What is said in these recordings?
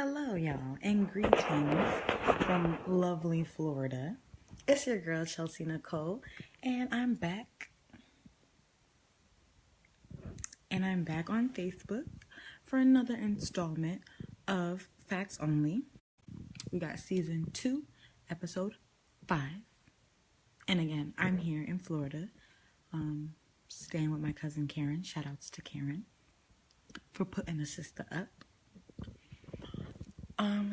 Hello, y'all, and greetings from lovely Florida. It's your girl, Chelsea Nicole, and I'm back. On Facebook for another installment of Facts Only. We got season 2, episode 5. And again, I'm here in Florida, staying with my cousin Karen. Shout outs to Karen for putting the sister up.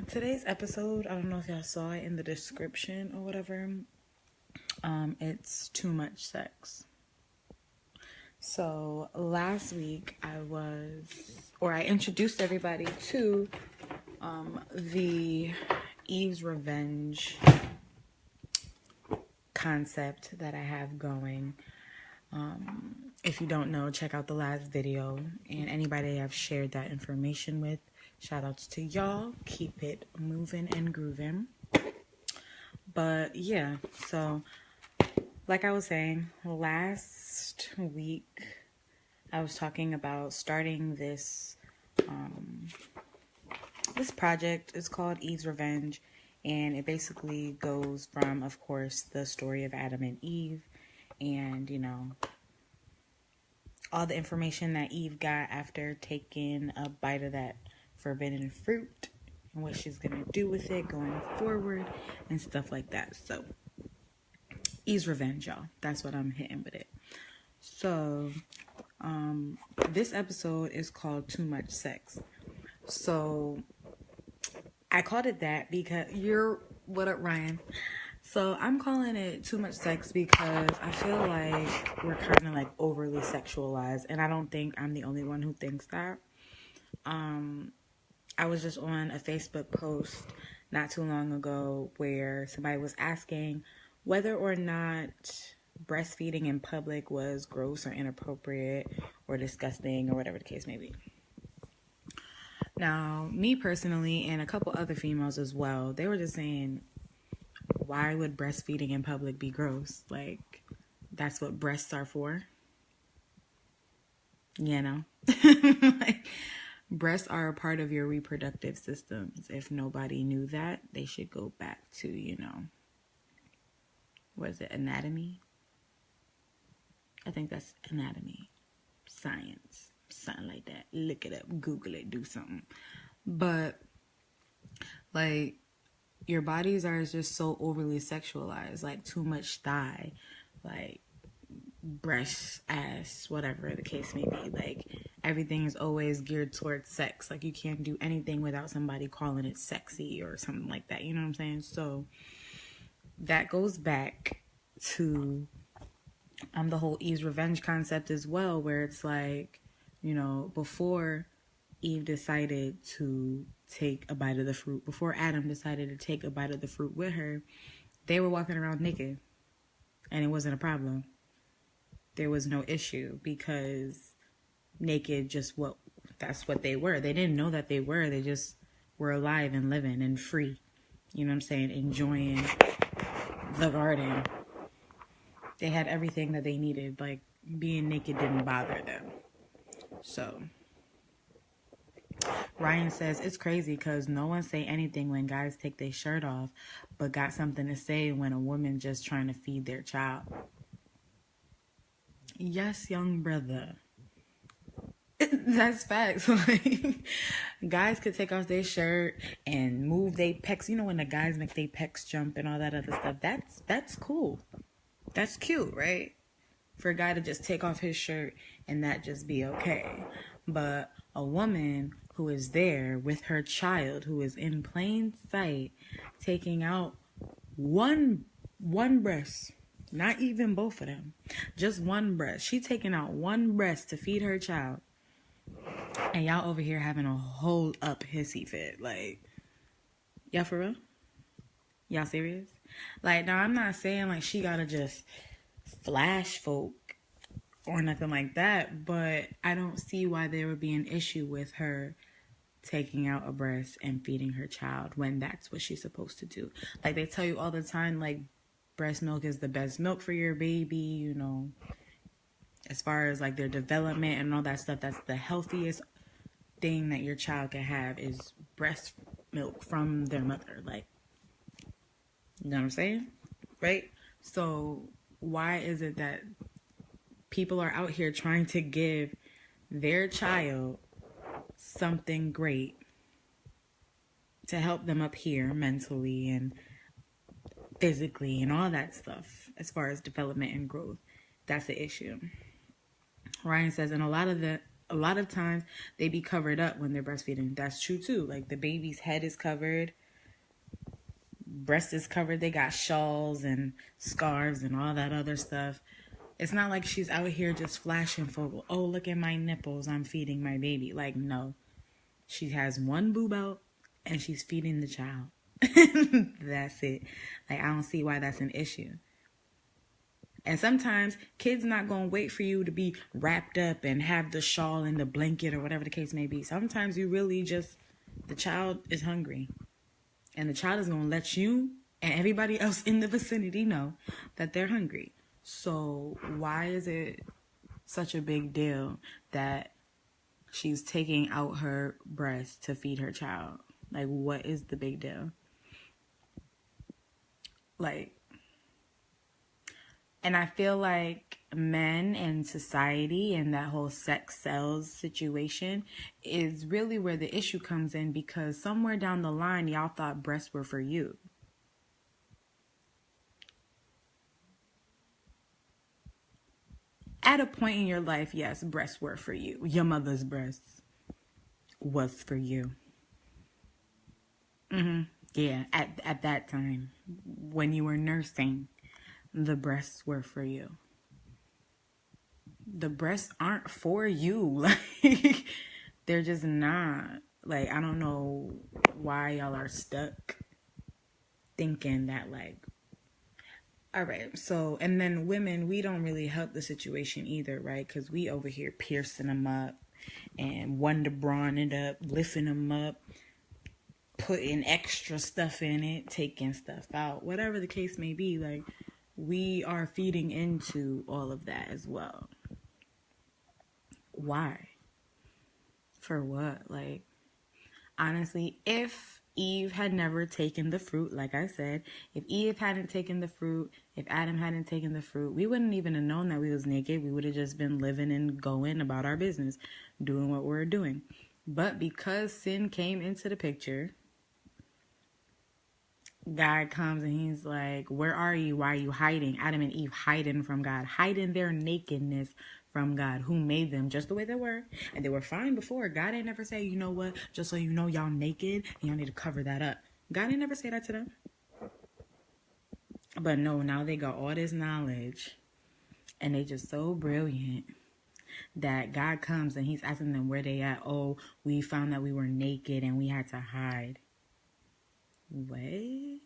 Today's episode, I don't know if y'all saw it in the description or whatever. It's too much sex. So last week I introduced everybody to the Eve's Revenge concept that I have going. If you don't know, check out the last video, and anybody I've shared that information with, shout outs to y'all. Keep it moving and grooving. But yeah, so like I was saying, last week I was talking about starting this project. It's called Eve's Revenge, and it basically goes from, of course, the story of Adam and Eve, and all the information that Eve got after taking a bite of that forbidden fruit, and what she's gonna do with it going forward and stuff like that. So Eve's Revenge, y'all. That's what I'm hitting with it. So this episode is called Too Much Sex. So I called it that because what up, Ryan? So I'm calling it Too Much Sex because I feel like we're kind of like overly sexualized, and I don't think I'm the only one who thinks that. I was just on a Facebook post not too long ago where somebody was asking whether or not breastfeeding in public was gross or inappropriate or disgusting or whatever the case may be. Now, me personally and a couple other females as well, they were just saying, why would breastfeeding in public be gross? Like, that's what breasts are for. Like, breasts are a part of your reproductive systems. If nobody knew that, they should go back to, what is it, anatomy? I think that's anatomy, science, something like that. Look it up, Google it, do something. But, like, your bodies are just so overly sexualized, like too much thigh, like breast, ass, whatever the case may be. Like, everything is always geared towards sex. Like, you can't do anything without somebody calling it sexy or something like that. You know what I'm saying? So that goes back to the whole Eve's Revenge concept as well, where it's like, before Eve decided to take a bite of the fruit, before Adam decided to take a bite of the fruit with her, they were walking around naked, and it wasn't a problem. There was no issue, because naked that's what they were. They didn't know that they were. They just were alive and living and free. You know what I'm saying? Enjoying the garden. They had everything that they needed. Like, being naked didn't bother them. So Ryan says, it's crazy because no one say anything when guys take their shirt off, but got something to say when a woman just trying to feed their child. Yes, young brother. That's facts. Like, guys could take off their shirt and move their pecs. When the guys make their pecs jump and all that other stuff. That's cool. That's cute, right? For a guy to just take off his shirt and that just be okay. But a woman who is there with her child, who is in plain sight, taking out one breast, not even both of them, just one breast. She taking out one breast to feed her child, and y'all over here having a hold up hissy fit. Like, y'all for real? Y'all serious? Like, now I'm not saying like she gotta just flash folk or nothing like that, but I don't see why there would be an issue with her taking out a breast and feeding her child when that's what she's supposed to do. Like, they tell you all the time, like, breast milk is the best milk for your baby, as far as like their development and all that stuff. That's the healthiest thing that your child can have is breast milk from their mother. Like, you know what I'm saying? Right? So why is it that people are out here trying to give their child something great to help them up here mentally and physically and all that stuff as far as development and growth? That's the issue. Ryan says, and a lot of times they be covered up when they're breastfeeding. That's true too. Like, the baby's head is covered, breast is covered, they got shawls and scarves and all that other stuff. It's not like she's out here just flashing for, oh, look at my nipples, I'm feeding my baby. Like, no. She has one boob out and she's feeding the child. That's it. Like, I don't see why that's an issue. And sometimes kids not going to wait for you to be wrapped up and have the shawl and the blanket or whatever the case may be. Sometimes you really just, the child is hungry. And the child is going to let you and everybody else in the vicinity know that they're hungry. So why is it such a big deal that she's taking out her breast to feed her child? Like, what is the big deal? Like, and I feel like men and society and that whole sex sells situation is really where the issue comes in, because somewhere down the line, y'all thought breasts were for you. At a point in your life, yes, breasts were for you. Your mother's breasts was for you. Yeah, at that time, when you were nursing, the breasts were for you. The breasts aren't for you. Like, they're just not. Like, I don't know why y'all are stuck thinking that, like, all right, so, and then women, we don't really help the situation either, right? Because we over here piercing them up and Wonder Brawn it up, lifting them up, putting extra stuff in it, taking stuff out, whatever the case may be. Like, we are feeding into all of that as well. Why? For what? Like, honestly, if Eve had never taken the fruit, like I said, if Eve hadn't taken the fruit, if Adam hadn't taken the fruit, we wouldn't even have known that we was naked. We would have just been living and going about our business, doing what we're doing. But because sin came into the picture, God comes and he's like, where are you? Why are you hiding? Adam and Eve hiding from God, hiding their nakedness from God, who made them just the way they were. And they were fine before. God ain't never say, you know what, just so you know, y'all naked and y'all need to cover that up. God ain't never say that to them. But no, now they got all this knowledge and they just so brilliant that God comes and he's asking them where they at. Oh, we found that we were naked and we had to hide. What?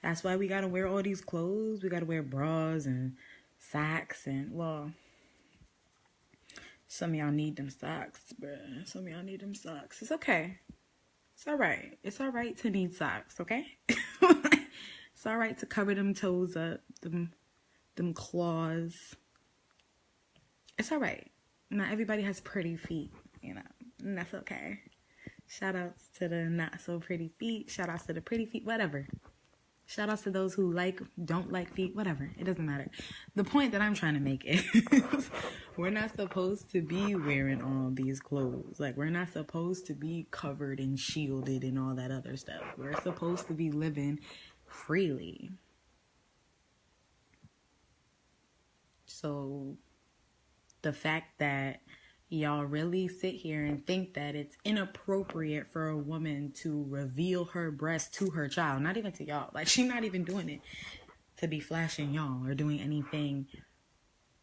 That's why we gotta wear all these clothes. We gotta wear bras and socks and, well, some of y'all need them socks, bruh. Some of y'all need them socks. It's okay. It's all right. It's all right to need socks, okay? It's all right to cover them toes up, them claws. It's all right. Not everybody has pretty feet, you know, and that's okay. Shout outs to the not so pretty feet. Shout outs to the pretty feet, whatever. Shout outs to those who don't like feet, whatever. It doesn't matter. The point that I'm trying to make is we're not supposed to be wearing all these clothes. Like, we're not supposed to be covered and shielded and all that other stuff. We're supposed to be living freely. So the fact that y'all really sit here and think that it's inappropriate for a woman to reveal her breast to her child, not even to y'all. Like, she's not even doing it to be flashing y'all or doing anything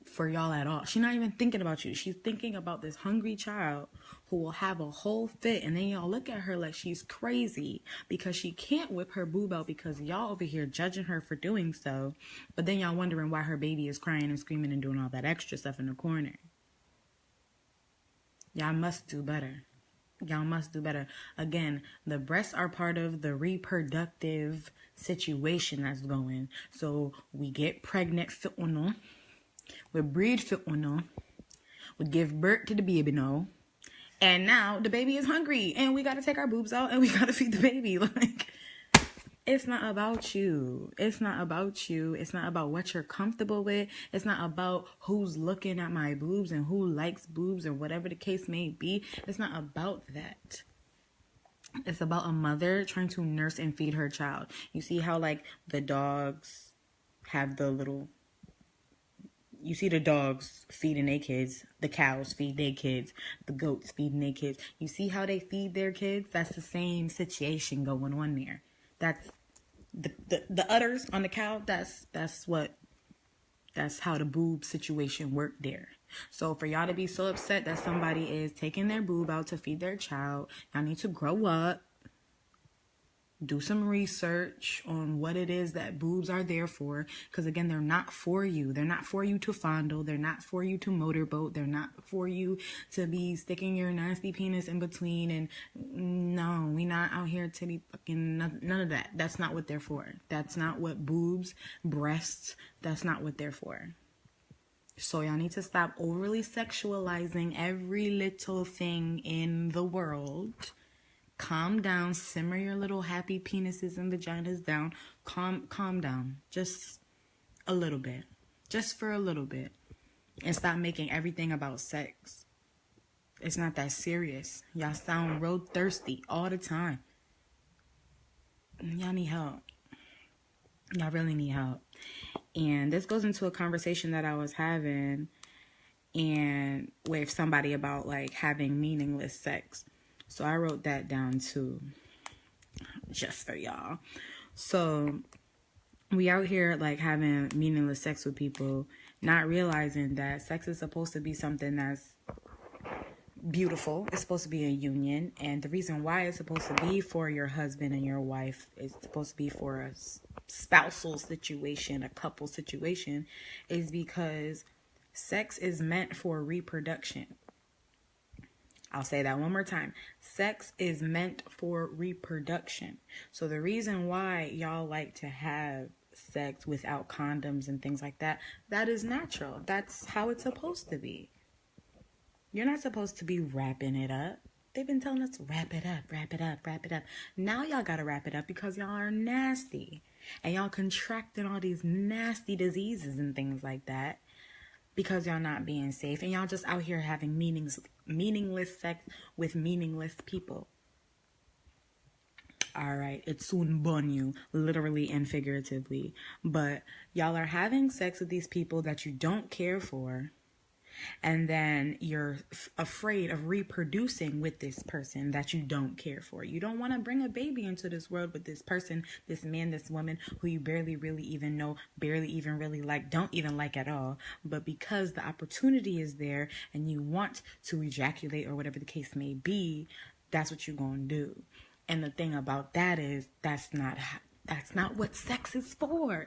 for y'all at all. She's not even thinking about you. She's thinking about this hungry child who will have a whole fit, and then y'all look at her like she's crazy because she can't whip her boob out because y'all over here judging her for doing so, but then y'all wondering why her baby is crying and screaming and doing all that extra stuff in the corner. Y'all must do better. Y'all must do better. Again, the breasts are part of the reproductive situation that's going. So we get pregnant, we breed, we give birth to the baby now, And now the baby is hungry and we got to take our boobs out and we got to feed the baby. Like, it's not about you. It's not about you. It's not about what you're comfortable with. It's not about who's looking at my boobs and who likes boobs or whatever the case may be. It's not about that. It's about a mother trying to nurse and feed her child. You see how, like, the dogs have the little... You see the dogs feeding their kids. The cows feed their kids. The goats feeding their kids. You see how they feed their kids? That's the same situation going on there. That's the udders on the cow. That's how the boob situation worked there. So for y'all to be so upset that somebody is taking their boob out to feed their child, y'all need to grow up. Do some research on what it is that boobs are there for. Because again, they're not for you. They're not for you to fondle. They're not for you to motorboat. They're not for you to be sticking your nasty penis in between. And no, we not out here to be fucking none of that. That's not what they're for. That's not what boobs, breasts, that's not what they're for. So y'all need to stop overly sexualizing every little thing in the world. Calm down, simmer your little happy penises and vaginas down. Calm down. Just a little bit. Just for a little bit. And stop making everything about sex. It's not that serious. Y'all sound real thirsty all the time. Y'all need help. Y'all really need help. And this goes into a conversation that I was having and with somebody about like having meaningless sex. So I wrote that down too, just for y'all. So we out here like having meaningless sex with people, not realizing that sex is supposed to be something that's beautiful. It's supposed to be a union. And the reason why it's supposed to be for your husband and your wife, it's supposed to be for a spousal situation, a couple situation, is because sex is meant for reproduction. I'll say that one more time. Sex is meant for reproduction. So the reason why y'all like to have sex without condoms and things like that, that is natural. That's how it's supposed to be. You're not supposed to be wrapping it up. They've been telling us, wrap it up, wrap it up, wrap it up. Now y'all gotta wrap it up because y'all are nasty. And y'all contracting all these nasty diseases and things like that. Because y'all not being safe. And y'all just out here having meaningless sex with meaningless people. Alright, it soon burn you, literally and figuratively. But y'all are having sex with these people that you don't care for. And then you're afraid of reproducing with this person that you don't care for. You don't want to bring a baby into this world with this person, this man, this woman who you barely really even know, barely even really like, don't even like at all. But because the opportunity is there and you want to ejaculate or whatever the case may be, that's what you're going to do. And the thing about that is that's not what sex is for.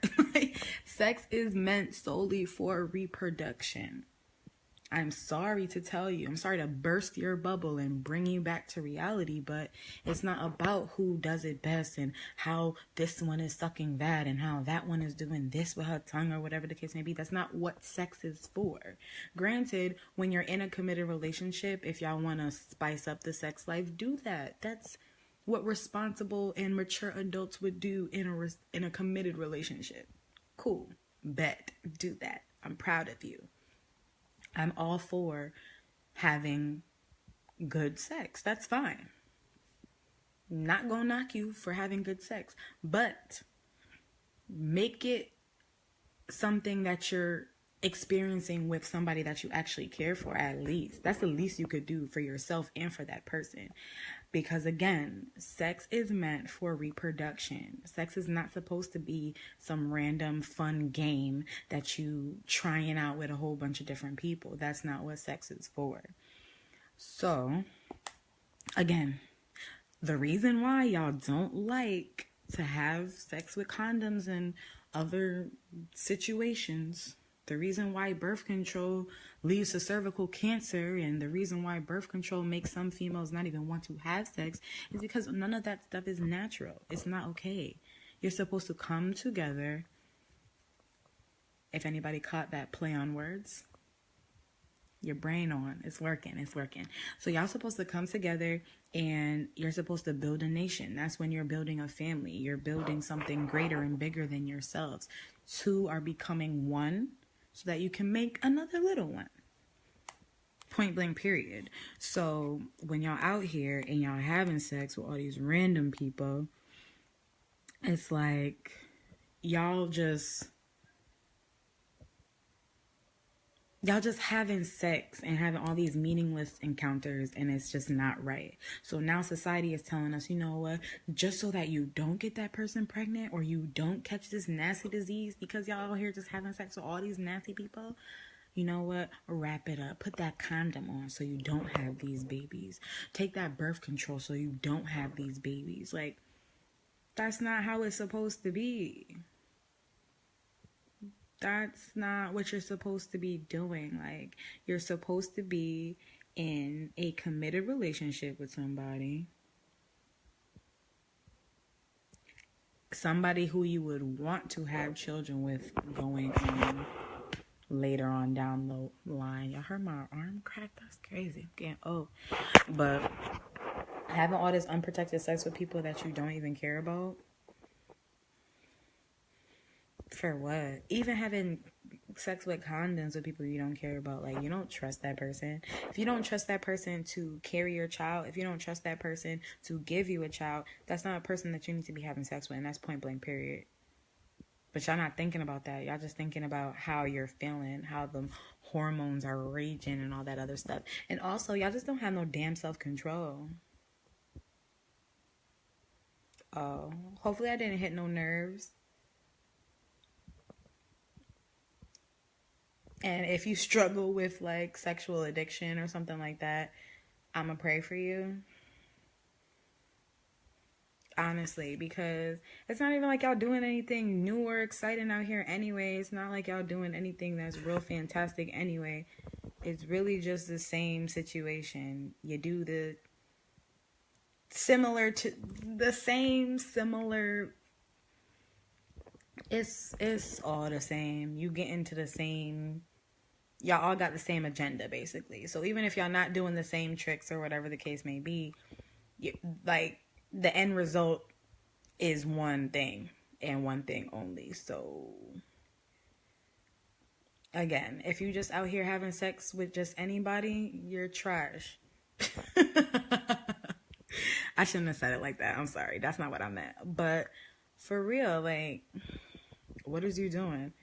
Sex is meant solely for reproduction. I'm sorry to tell you, I'm sorry to burst your bubble and bring you back to reality, but it's not about who does it best and how this one is sucking that and how that one is doing this with her tongue or whatever the case may be. That's not what sex is for. Granted, when you're in a committed relationship, if y'all want to spice up the sex life, do that. That's what responsible and mature adults would do in a committed relationship. Cool. Bet. Do that. I'm proud of you. I'm all for having good sex. That's fine. Not gonna knock you for having good sex, but make it something that you're experiencing with somebody that you actually care for, at least. That's the least you could do for yourself and for that person. Because again, sex is meant for reproduction. Sex is not supposed to be some random fun game that you trying out with a whole bunch of different people. That's not what sex is for. So, again, the reason why y'all don't like to have sex with condoms and other situations, the reason why birth control leads to cervical cancer and the reason why birth control makes some females not even want to have sex is because none of that stuff is natural. It's not okay. You're supposed to come together. If anybody caught that play on words, Your brain on. It's working. It's working. So y'all supposed to come together and you're supposed to build a nation. That's when you're building a family. You're building something greater and bigger than yourselves. Two are becoming one so that you can make another little one. Point blank, period. So when y'all out here and y'all having sex with all these random people, it's like y'all just having sex and having all these meaningless encounters, and it's just not right. So now society is telling us, you know what, just so that you don't get that person pregnant or you don't catch this nasty disease because y'all out here just having sex with all these nasty people, you know what, wrap it up. Put that condom on so you don't have these babies. Take that birth control so you don't have these babies. Like, that's not how it's supposed to be. That's not what you're supposed to be doing. Like, you're supposed to be in a committed relationship with somebody who you would want to have children with going on later on down the line. Y'all heard my arm crack? That's crazy. I'm getting old. But having all this unprotected sex with people that you don't even care about, for what? Even having sex with condoms with people you don't care about, like, you don't trust that person. If you don't trust that person to carry your child, if you don't trust that person to give you a child, that's not a person that you need to be having sex with, and that's point blank, period. But y'all not thinking about that. Y'all just thinking about how you're feeling, how the hormones are raging and all that other stuff. And also, y'all just don't have no damn self-control. Oh, hopefully I didn't hit no nerves. And if you struggle with, like, sexual addiction or something like that, I'm going to pray for you. Honestly, because it's not even like y'all doing anything new or exciting out here anyway. It's not like y'all doing anything that's real fantastic anyway. It's really just the same situation. You do the similar. It's all the same. You get into the same. Y'all all got the same agenda, basically. So even if y'all not doing the same tricks or whatever the case may be, like, the end result is one thing and one thing only. So again, if you just out here having sex with just anybody, you're trash. I shouldn't have said it like that. I'm sorry. That's not what I meant. But for real, like, what is you doing?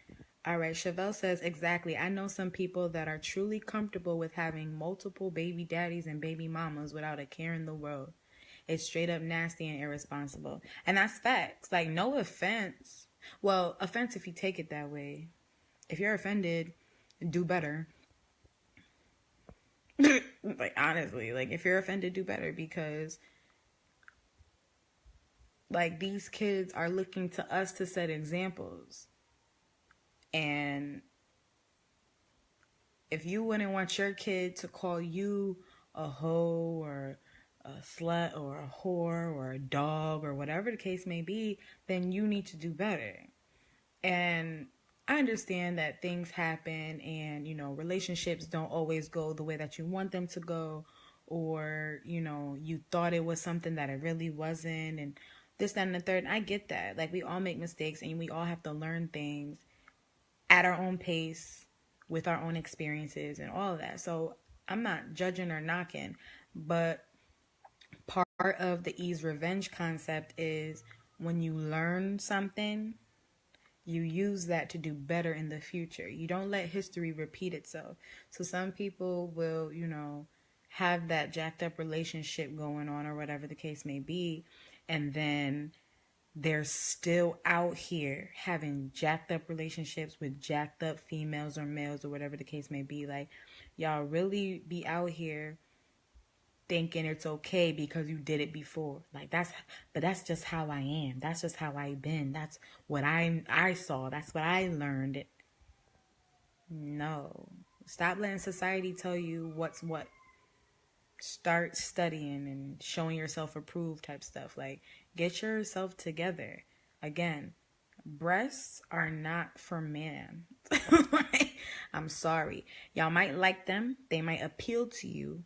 All right, Chevelle says, exactly. I know some people that are truly comfortable with having multiple baby daddies and baby mamas without a care in the world. It's straight up nasty and irresponsible. And that's facts. Like, no offense. Well, offense if you take it that way. If you're offended, do better. Like, honestly, like, if you're offended, do better, because, like, these kids are looking to us to set examples. And if you wouldn't want your kid to call you a hoe or a slut or a whore or a dog or whatever the case may be, then you need to do better. And I understand that things happen and, you know, relationships don't always go the way that you want them to go, or, you know, you thought it was something that it really wasn't, and this, that, and the third. And I get that. Like, we all make mistakes and we all have to learn things at our own pace, with our own experiences and all of that. So I'm not judging or knocking, but part of the ease revenge concept is when you learn something, you use that to do better in the future. You don't let history repeat itself. So some people will, you know, have that jacked up relationship going on or whatever the case may be, and then they're still out here having jacked up relationships with jacked up females or males or whatever the case may be. Like, y'all really be out here thinking it's okay because you did it before. Like, that's just how I am. That's just how I've been. That's what I saw. That's what I learned. No. Stop letting society tell you what's what. Start studying and showing yourself approved type stuff. Like, get yourself together. Again, breasts are not for man. I'm sorry. Y'all might like them. They might appeal to you.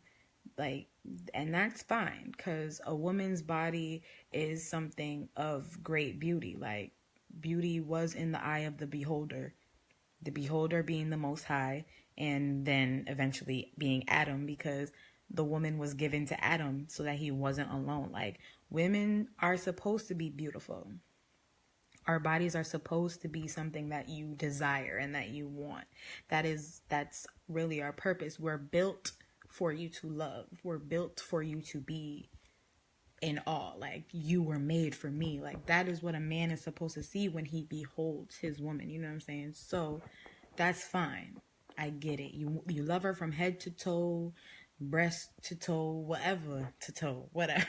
Like, and that's fine, because a woman's body is something of great beauty. Like, beauty was in the eye of the beholder being the Most High, and then eventually being Adam, because the woman was given to Adam so that he wasn't alone. Like, women are supposed to be beautiful. Our bodies are supposed to be something that you desire and that you want. That's really our purpose. We're built for you to love. We're built for you to be in awe. Like, you were made for me. Like, that is what a man is supposed to see when he beholds his woman. You know what I'm saying? So that's fine. I get it. You love her from head to toe, breast to toe, whatever to toe, whatever,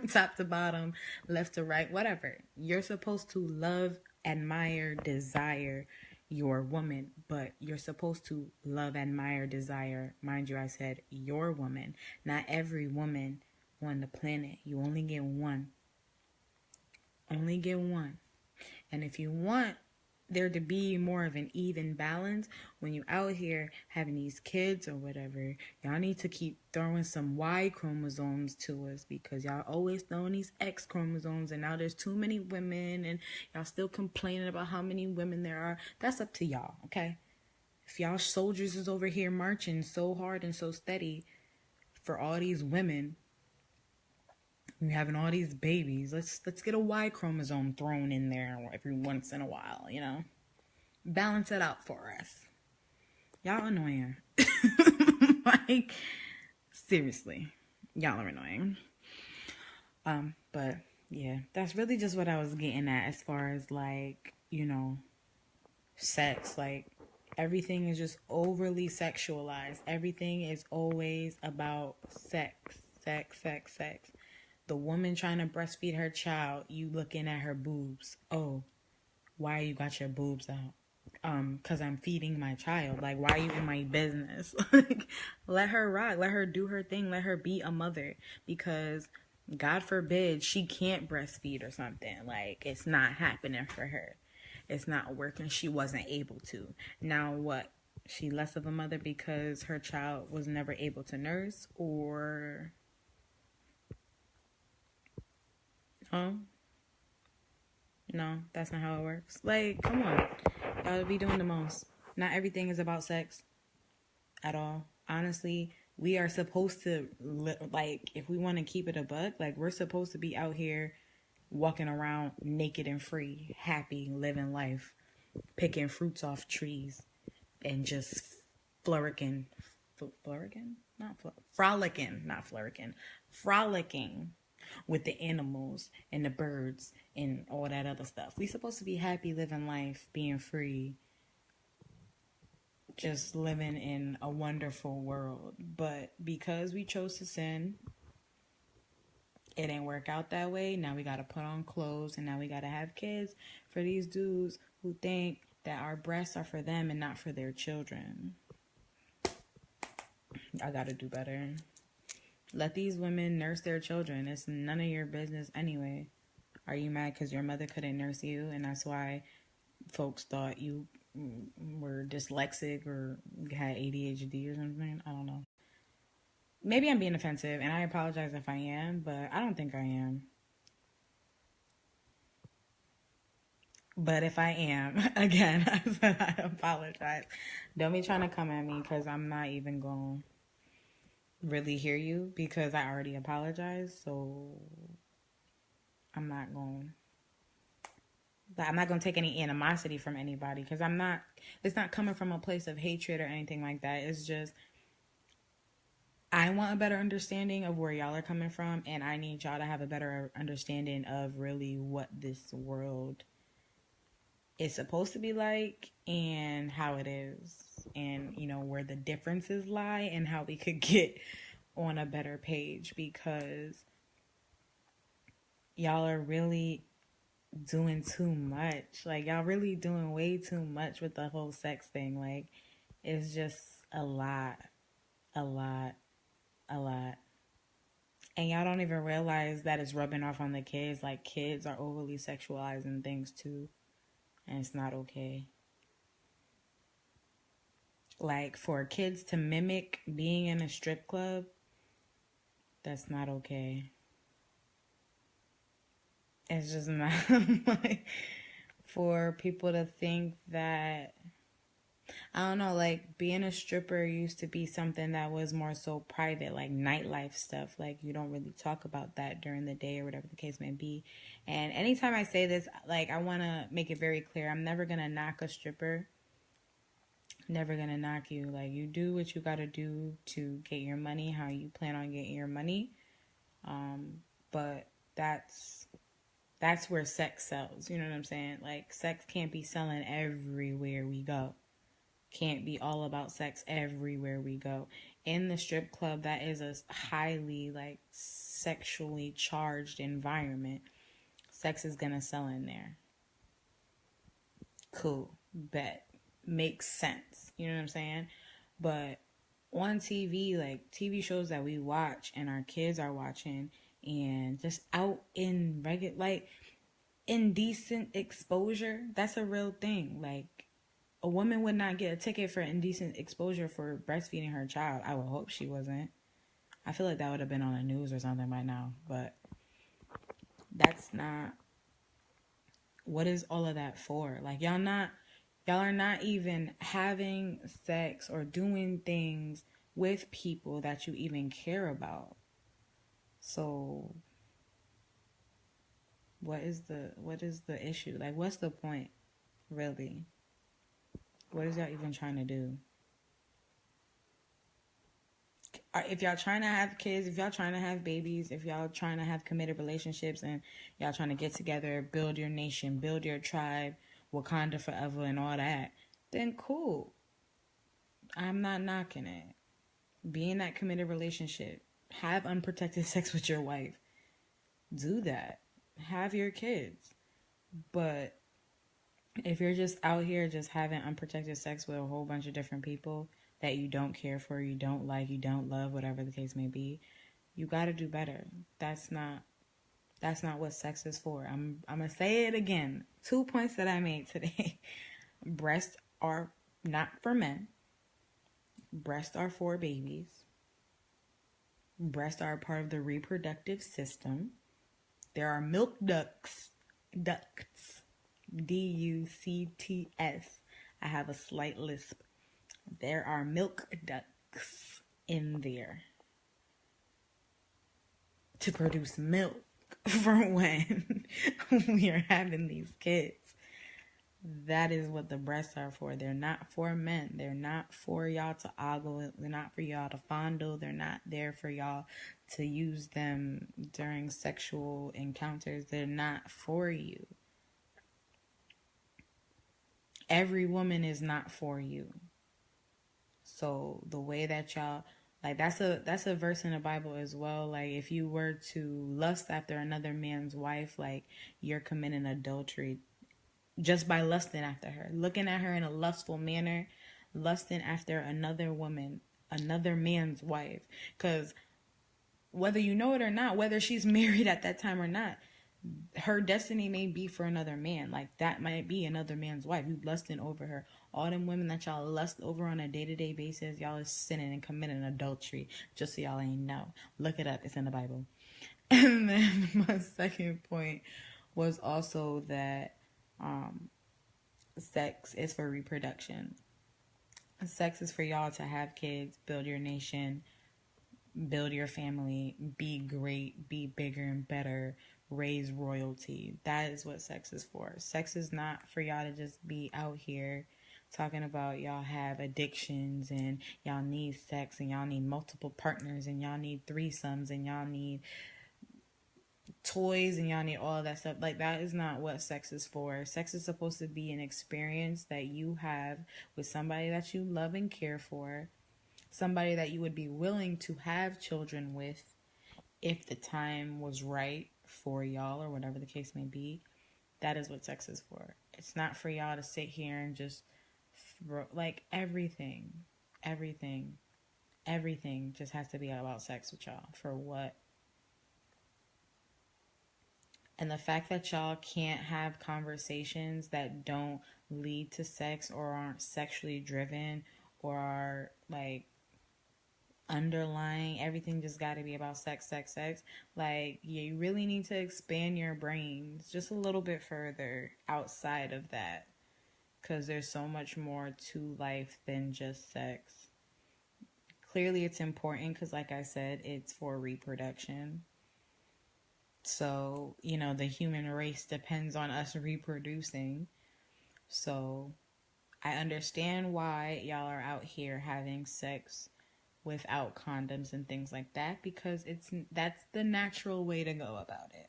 top to bottom, left to right, whatever. You're supposed to love, admire, desire your woman, but you're supposed to love, admire, desire, mind you, I said your woman, not every woman on the planet. You only get one. Only get one. And if you want there to be more of an even balance when you out here having these kids or whatever, y'all need to keep throwing some Y chromosomes to us, because y'all always throwing these X chromosomes, and now there's too many women, and y'all still complaining about how many women there are. That's up to y'all, okay? If y'all soldiers is over here marching so hard and so steady for all these women, we're having all these babies, let's get a Y chromosome thrown in there every once in a while, you know? Balance it out for us. Y'all annoying. Like, seriously. Y'all are annoying. But yeah, that's really just what I was getting at as far as, like, you know, sex. Like, everything is just overly sexualized. Everything is always about sex. The woman trying to breastfeed her child, you looking at her boobs. Oh, why you got your boobs out? Because I'm feeding my child. Like, why are you in my business? Like, let her rock. Let her do her thing. Let her be a mother. Because, God forbid, she can't breastfeed or something. Like, it's not happening for her. It's not working. She wasn't able to. Now what? She less of a mother because her child was never able to nurse? Or... No, that's not how it works. Like, come on. Y'all be doing the most. Not everything is about sex at all. Honestly, we are supposed to, like, if we want to keep it a buck, like, we're supposed to be out here walking around naked and free, happy, living life, picking fruits off trees, and just frolicking with the animals and the birds and all that other stuff. We supposed to be happy, living life, being free, just living in a wonderful world. But because we chose to sin, it didn't work out that way. Now we gotta put on clothes, and now we gotta have kids for these dudes who think that our breasts are for them and not for their children. I gotta do better. Let these women nurse their children. It's none of your business anyway. Are you mad because your mother couldn't nurse you, and that's why folks thought you were dyslexic or had ADHD or something? I don't know. Maybe I'm being offensive, and I apologize if I am, but I don't think I am. But if I am, again, I said I apologize. Don't be trying to come at me, because I'm not even going to really hear you, because I already apologized. So I'm not going to take any animosity from anybody, because it's not coming from a place of hatred or anything like that. It's just, I want a better understanding of where y'all are coming from, and I need y'all to have a better understanding of really what this world is supposed to be like, and how it is, and, you know, where the differences lie, and how we could get on a better page, because y'all are really doing too much. Like, y'all really doing way too much with the whole sex thing. Like, it's just a lot. And y'all don't even realize that it's rubbing off on the kids. Like, kids are overly sexualizing things too, and it's not okay. Like, for kids to mimic being in a strip club, that's not okay. It's just not like, for people to think that, I don't know, like, being a stripper used to be something that was more so private, like nightlife stuff. Like, you don't really talk about that during the day or whatever the case may be. And anytime I say this, like, I want to make it very clear, I'm never going to knock a stripper. Never going to knock you. Like, you do what you got to do to get your money, how you plan on getting your money. But that's where sex sells. You know what I'm saying? Like, sex can't be selling everywhere we go. Can't be all about sex everywhere we go. In the strip club, that is a highly, like, sexually charged environment. Sex is gonna sell in there. Cool. Bet. Makes sense. You know what I'm saying? But on TV, like, TV shows that we watch and our kids are watching, and just out in regular, like, indecent exposure, that's a real thing. Like, a woman would not get a ticket for indecent exposure for breastfeeding her child. I would hope she wasn't. I feel like that would have been on the news or something by now. But that's not... What is all of that for? Like, y'all are not even having sex or doing things with people that you even care about. So what is the issue? Like, what's the point, really? What is y'all even trying to do? If y'all trying to have kids, if y'all trying to have babies, if y'all trying to have committed relationships, and y'all trying to get together, build your nation, build your tribe, Wakanda forever and all that, then cool. I'm not knocking it. Be in that committed relationship. Have unprotected sex with your wife. Do that. Have your kids. But if you're just out here just having unprotected sex with a whole bunch of different people that you don't care for, you don't like, you don't love, whatever the case may be, you got to do better. That's not what sex is for. I'm going to say it again. 2 points that I made today. Breasts are not for men. Breasts are for babies. Breasts are a part of the reproductive system. There are milk ducts. D-U-C-T-S. I have a slight lisp. There are milk ducts in there to produce milk for when we are having these kids. That is what the breasts are for. They're not for men. They're not for y'all to ogle. They're not for y'all to fondle. They're not there for y'all to use them during sexual encounters. They're not for you. Every woman is not for you. So the way that y'all, like, that's a verse in the Bible as well. Like, if you were to lust after another man's wife, like, you're committing adultery just by lusting after her, looking at her in a lustful manner, lusting after another woman, another man's wife. Because whether you know it or not, whether she's married at that time or not, her destiny may be for another man. Like, that might be another man's wife. You lusting over her. All them women that y'all lust over on a day-to-day basis, y'all is sinning and committing adultery. Just so y'all ain't know. Look it up. It's in the Bible. And then my second point was also that sex is for reproduction. Sex is for y'all to have kids, build your nation, build your family, be great, be bigger and better, raise royalty. That is what sex is for. Sex is not for y'all to just be out here talking about y'all have addictions and y'all need sex and y'all need multiple partners and y'all need threesomes and y'all need toys and y'all need all of that stuff. Like, that is not what sex is for. Sex is supposed to be an experience that you have with somebody that you love and care for, somebody that you would be willing to have children with if the time was right for y'all or whatever the case may be. That is what sex is for. It's not for y'all to sit here and just throw, like, everything just has to be about sex with y'all. For what? And the fact that y'all can't have conversations that don't lead to sex or aren't sexually driven or our like underlying everything just got to be about sex, sex, sex. Like, yeah, you really need to expand your brains just a little bit further outside of that, because there's so much more to life than just sex. Clearly it's important because, like I said, it's for reproduction. So, you know, the human race depends on us reproducing. So I understand why y'all are out here having sex without condoms and things like that, because that's the natural way to go about it.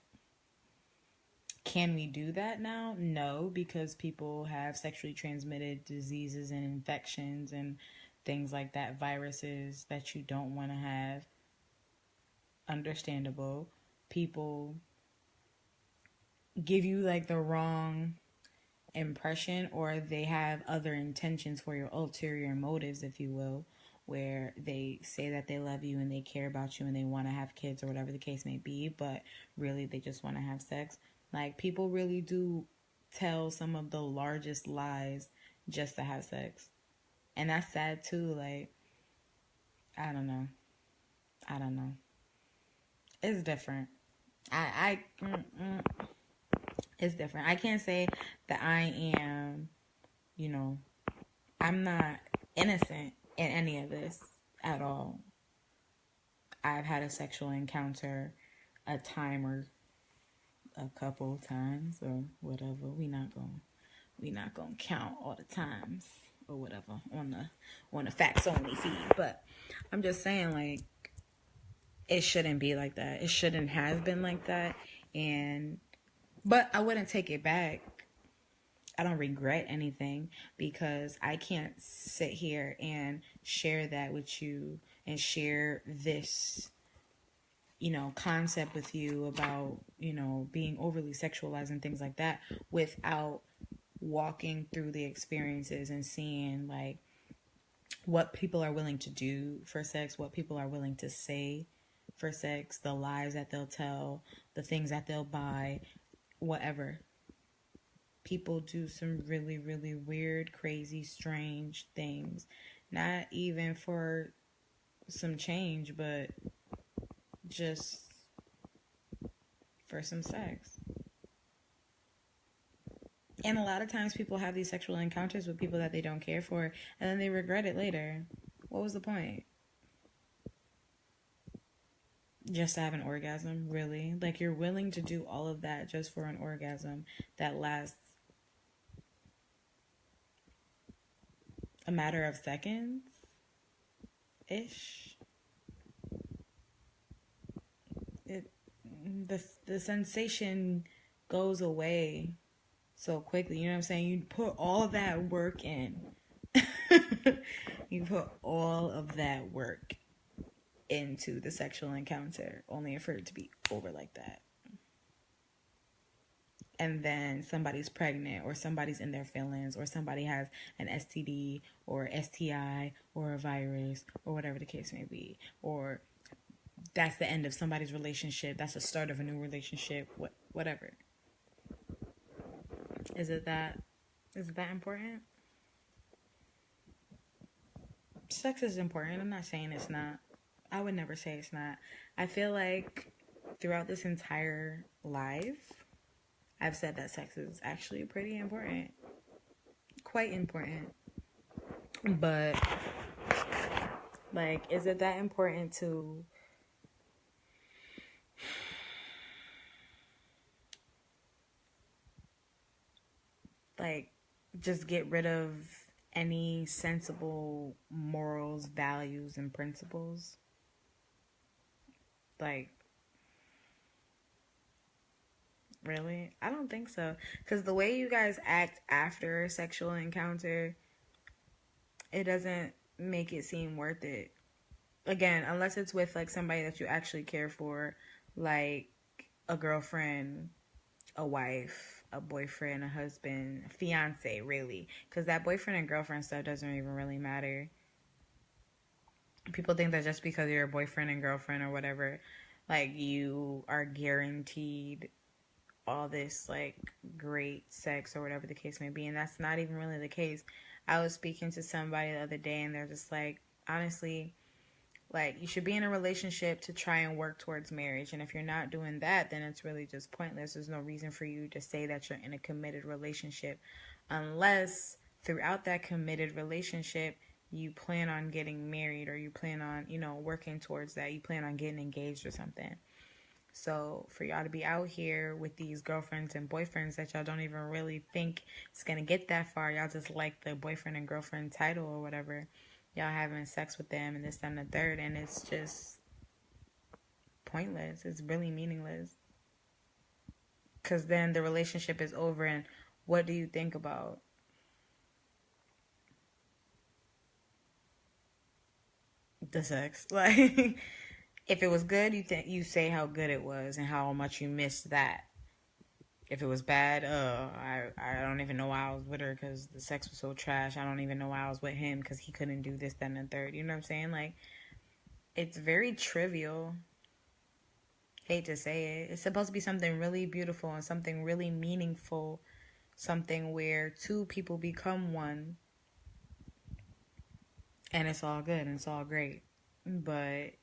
Can we do that now? No, because people have sexually transmitted diseases and infections and things like that, viruses that you don't want to have. Understandable. People give you like the wrong impression, or they have other intentions for your ulterior motives, if you will, where they say that they love you and they care about you and they want to have kids or whatever the case may be, but really they just want to have sex. Like, people really do tell some of the largest lies just to have sex. And that's sad too. Like, I don't know. It's different. It's different. I can't say that I am, you know, I'm not innocent in any of this at all. I've had a sexual encounter a time or a couple times or whatever. We not gonna count all the times or whatever on the facts only feed. But I'm just saying, like, it shouldn't be like that. It shouldn't have been like that. But I wouldn't take it back. I don't regret anything, because I can't sit here and share that with you and share this, you know, concept with you about, you know, being overly sexualized and things like that without walking through the experiences and seeing like what people are willing to do for sex, what people are willing to say for sex, the lies that they'll tell, the things that they'll buy, whatever. People do some really, really weird, crazy, strange things. Not even for some change, but just for some sex. And a lot of times people have these sexual encounters with people that they don't care for, and then they regret it later. What was the point? Just to have an orgasm? Really? Like, you're willing to do all of that just for an orgasm that lasts a matter of seconds ish. The sensation goes away so quickly. You know what I'm saying? You put all that work in. You put all of that work into the sexual encounter, only for it to be over like that. And then somebody's pregnant, or somebody's in their feelings, or somebody has an STD or STI or a virus or whatever the case may be, or that's the end of somebody's relationship, that's the start of a new relationship, whatever. Is it that important? Sex is important. I'm not saying it's not. I would never say it's not. I feel like throughout this entire life, I've said that sex is actually pretty important. Quite important. But, like, is it that important to like just get rid of any sensible morals, values, and principles? Like, really? I don't think so. Because the way you guys act after a sexual encounter, it doesn't make it seem worth it. Again, unless it's with like somebody that you actually care for, like a girlfriend, a wife, a boyfriend, a husband, a fiance, really. Because that boyfriend and girlfriend stuff doesn't even really matter. People think that just because you're a boyfriend and girlfriend or whatever, like, you are guaranteed all this like great sex or whatever the case may be, and that's not even really the case. I was speaking to somebody the other day, and they're just like, honestly, like, you should be in a relationship to try and work towards marriage. And if you're not doing that, then it's really just pointless. There's no reason for you to say that you're in a committed relationship unless throughout that committed relationship, you plan on getting married, or you plan on, working towards that. You plan on getting engaged or something. So for y'all to be out here with these girlfriends and boyfriends that y'all don't even really think it's going to get that far, y'all just like the boyfriend and girlfriend title or whatever, y'all having sex with them and this, that, and the third, and it's just pointless. It's really meaningless. Because then the relationship is over, and what do you think about? The sex. Like, if it was good, you say how good it was and how much you missed that. If it was bad, I don't even know why I was with her because the sex was so trash. I don't even know why I was with him because he couldn't do this, that, and the third. You know what I'm saying? Like, it's very trivial. Hate to say it. It's supposed to be something really beautiful and something really meaningful. Something where two people become one. And it's all good and it's all great. But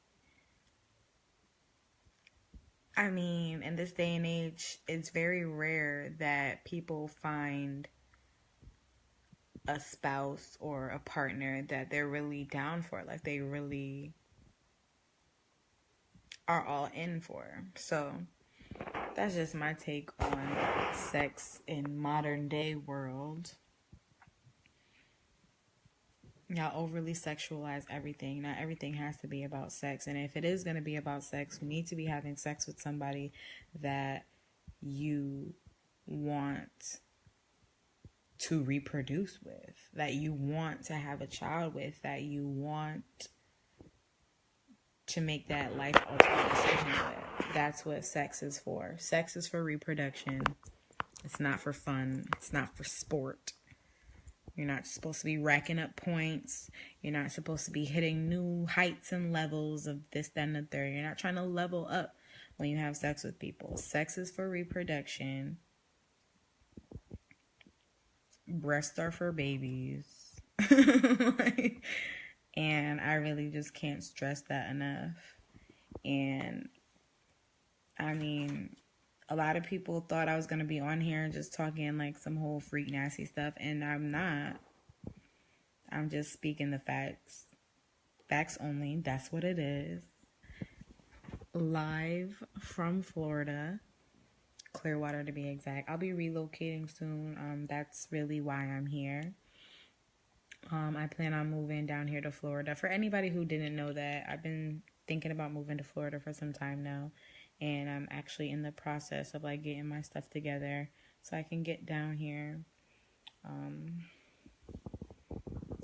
I mean, in this day and age, it's very rare that people find a spouse or a partner that they're really down for. Like, they really are all in for. So that's just my take on sex in modern day world. Y'all overly sexualize everything. Not everything has to be about sex. And if it is going to be about sex, you need to be having sex with somebody that you want to reproduce with, that you want to have a child with, that you want to make that life-altering decision with. That's what sex is for. Sex is for reproduction. It's not for fun. It's not for sport. You're not supposed to be racking up points. You're not supposed to be hitting new heights and levels of this, that, and the third. You're not trying to level up when you have sex with people. Sex is for reproduction. Breasts are for babies. And I really just can't stress that enough. And I mean, a lot of people thought I was going to be on here just talking like some whole freak nasty stuff, and I'm not. I'm just speaking the facts. Facts only. That's what it is. Live from Florida. Clearwater to be exact. I'll be relocating soon. That's really why I'm here. I plan on moving down here to Florida. For anybody who didn't know that, I've been thinking about moving to Florida for some time now. And I'm actually in the process of like getting my stuff together so I can get down here.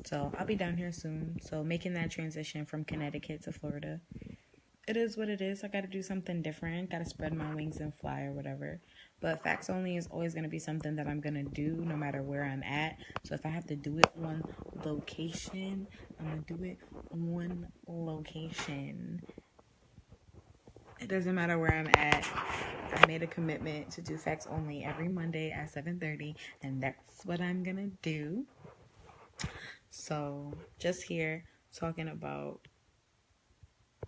So I'll be down here soon. So making that transition from Connecticut to Florida. It is what it is. I got to do something different. Got to spread my wings and fly or whatever. But facts only is always going to be something that I'm going to do no matter where I'm at. So if I have to do it on location, I'm going to do it on location. It doesn't matter where I'm at. I made a commitment to do facts only every Monday at 7:30. And that's what I'm going to do. So just here talking about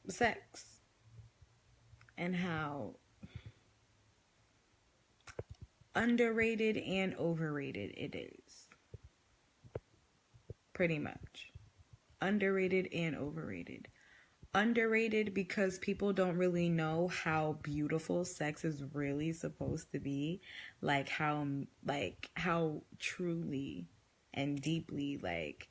sex and how underrated and overrated it is. Pretty much. Underrated and overrated. Underrated because people don't really know how beautiful sex is really supposed to be. Like how truly and deeply, like,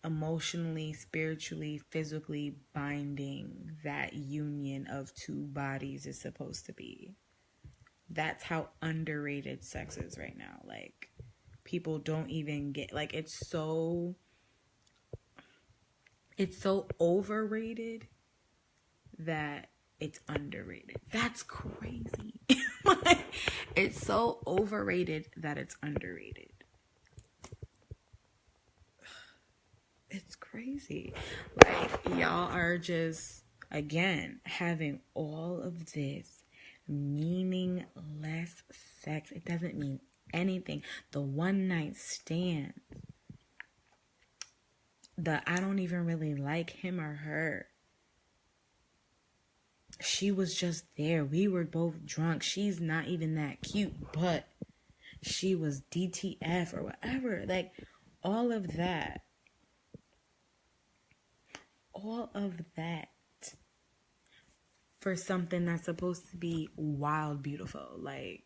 emotionally, spiritually, physically binding that union of two bodies is supposed to be. That's how underrated sex is right now. Like, people don't even get, like, it's so overrated that it's underrated. That's crazy. Like, it's so overrated that it's underrated. It's crazy. Like, y'all are just, again, having all of this meaningless sex. It doesn't mean anything. The one night stand. The I don't even really like him or her. She was just there. We were both drunk. She's not even that cute, but she was DTF or whatever. Like, all of that. All of that. For something that's supposed to be wild, beautiful. Like,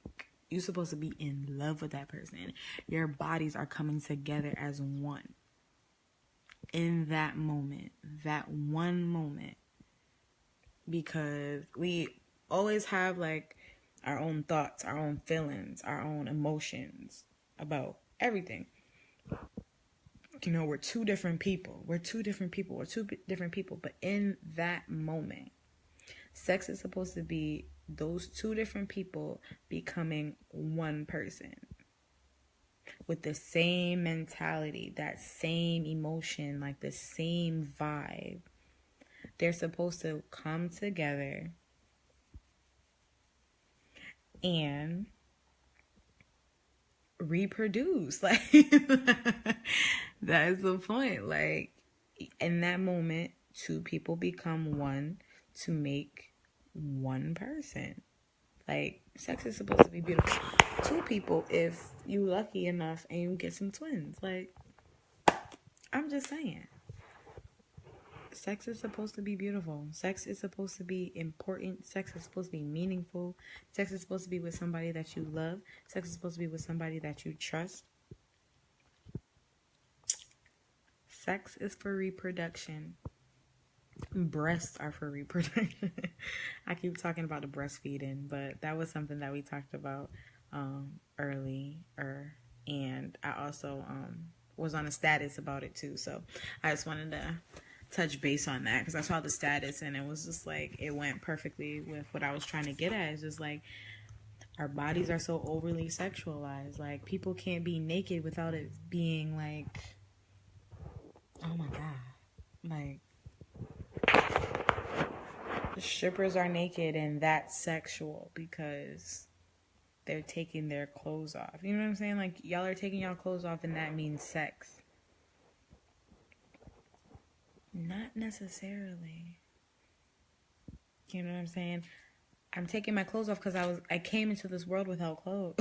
you're supposed to be in love with that person. Your bodies are coming together as one. In that moment. That one moment. Because we always have, like, our own thoughts, our own feelings, our own emotions about everything. You know, we're two different people. But in that moment, sex is supposed to be those two different people becoming one person. With the same mentality, that same emotion, like the same vibe. They're supposed to come together and reproduce. Like, that is the point. Like, in that moment, two people become one to make one person. Like, sex is supposed to be beautiful. Two people, if you lucky enough and you get some twins. Like, I'm just saying. Sex is supposed to be beautiful. Sex is supposed to be important. Sex is supposed to be meaningful. Sex is supposed to be with somebody that you love. Sex is supposed to be with somebody that you trust. Sex is for reproduction. Breasts are for reproduction. I keep talking about the breastfeeding, but that was something that we talked about earlier. And I also was on a status about it too. So I just wanted to touch base on that because I saw the status and it was just like, it went perfectly with what I was trying to get at. It's just like, our bodies are so overly sexualized. Like, people can't be naked without it being like, oh my God. Like, the strippers are naked and that's sexual because they're taking their clothes off. You know what I'm saying? Like, y'all are taking y'all clothes off and that means sex. Not necessarily. You know what I'm saying? I'm taking my clothes off because I came into this world without clothes.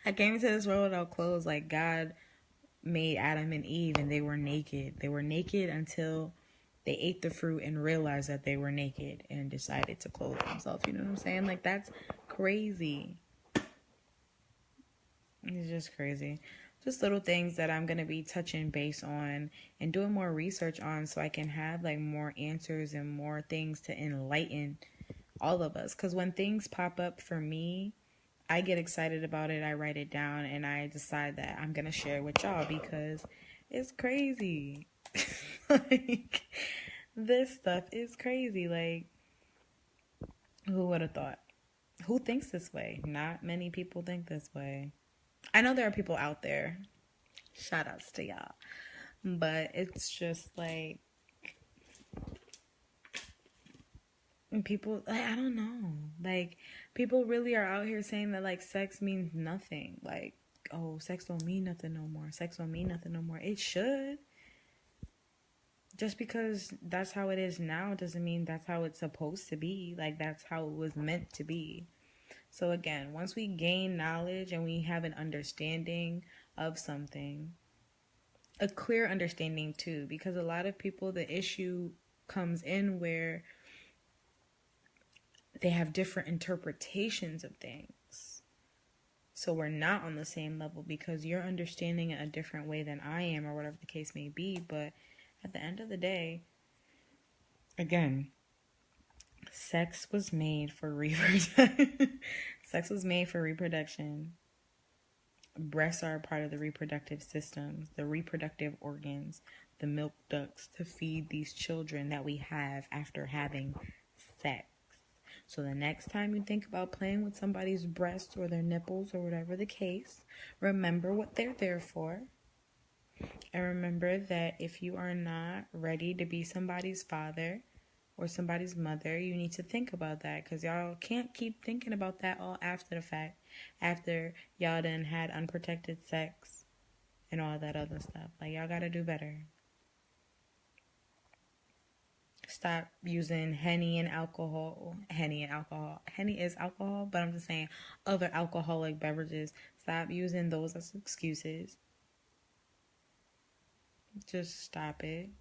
I came into this world without clothes. Like, God made Adam and Eve and they were naked. They were naked until they ate the fruit and realized that they were naked and decided to clothe themselves. You know what I'm saying? Like, that's crazy. It's just crazy. Just little things that I'm going to be touching base on and doing more research on so I can have like more answers and more things to enlighten all of us. Because when things pop up for me, I get excited about it. I write it down and I decide that I'm going to share it with y'all because it's crazy. Like, this stuff is crazy. Like, who would have thought? Who thinks this way? Not many people think this way. I know there are people out there. Shout outs to y'all. But it's just like, people, I don't know. Like, people really are out here saying that, like, sex means nothing. Like, oh, sex don't mean nothing no more. Sex don't mean nothing no more. It should. Just because that's how it is now doesn't mean that's how it's supposed to be. Like, that's how it was meant to be. So again, once we gain knowledge and we have an understanding of something, a clear understanding too, because a lot of people, the issue comes in where they have different interpretations of things. So we're not on the same level because you're understanding it a different way than I am or whatever the case may be. But at the end of the day, again, sex was made for reproduction. Sex was made for reproduction. Breasts are a part of the reproductive system, the reproductive organs, the milk ducts to feed these children that we have after having sex. So the next time you think about playing with somebody's breasts or their nipples or whatever the case, remember what they're there for. And remember that if you are not ready to be somebody's father, or somebody's mother, you need to think about that, because y'all can't keep thinking about that all after the fact, after y'all done had unprotected sex and all that other stuff. Like, y'all gotta do better. Stop using Henny and alcohol. Henny is alcohol, but I'm just saying other alcoholic beverages. Stop using those as excuses. Just stop it.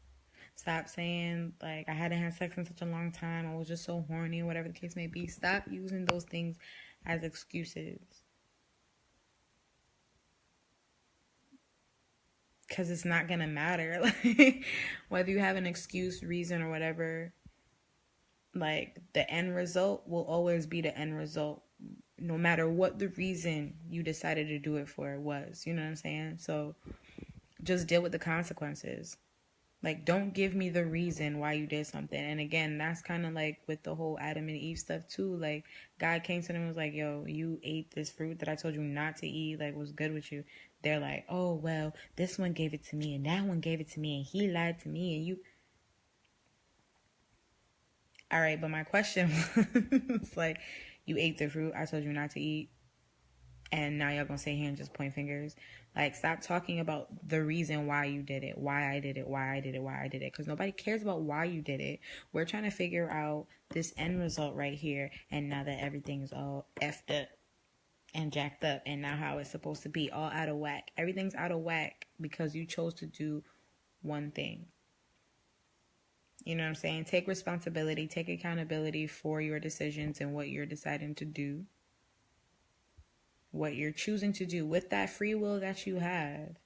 Stop saying, like, I hadn't had sex in such a long time, I was just so horny, whatever the case may be. Stop using those things as excuses. Because it's not going to matter. Like, whether you have an excuse, reason, or whatever, like, the end result will always be the end result, no matter what the reason you decided to do it for was. You know what I'm saying? So just deal with the consequences. Like, don't give me the reason why you did something. And again, that's kind of like with the whole Adam and Eve stuff too. Like, God came to them and was like, yo, you ate this fruit that I told you not to eat. Like, what's good with you? They're like, oh, well, this one gave it to me and that one gave it to me and he lied to me and you. All right, but my question was like, you ate the fruit I told you not to eat, and now y'all gonna sit here and just point fingers. Like, stop talking about the reason why you did it, why I did it, because nobody cares about why you did it. We're trying to figure out this end result right here, and now that everything's all effed up and jacked up, and now how it's supposed to be, all out of whack. Everything's out of whack because you chose to do one thing. You know what I'm saying? Take responsibility, take accountability for your decisions and what you're deciding to do. What you're choosing to do with that free will that you have.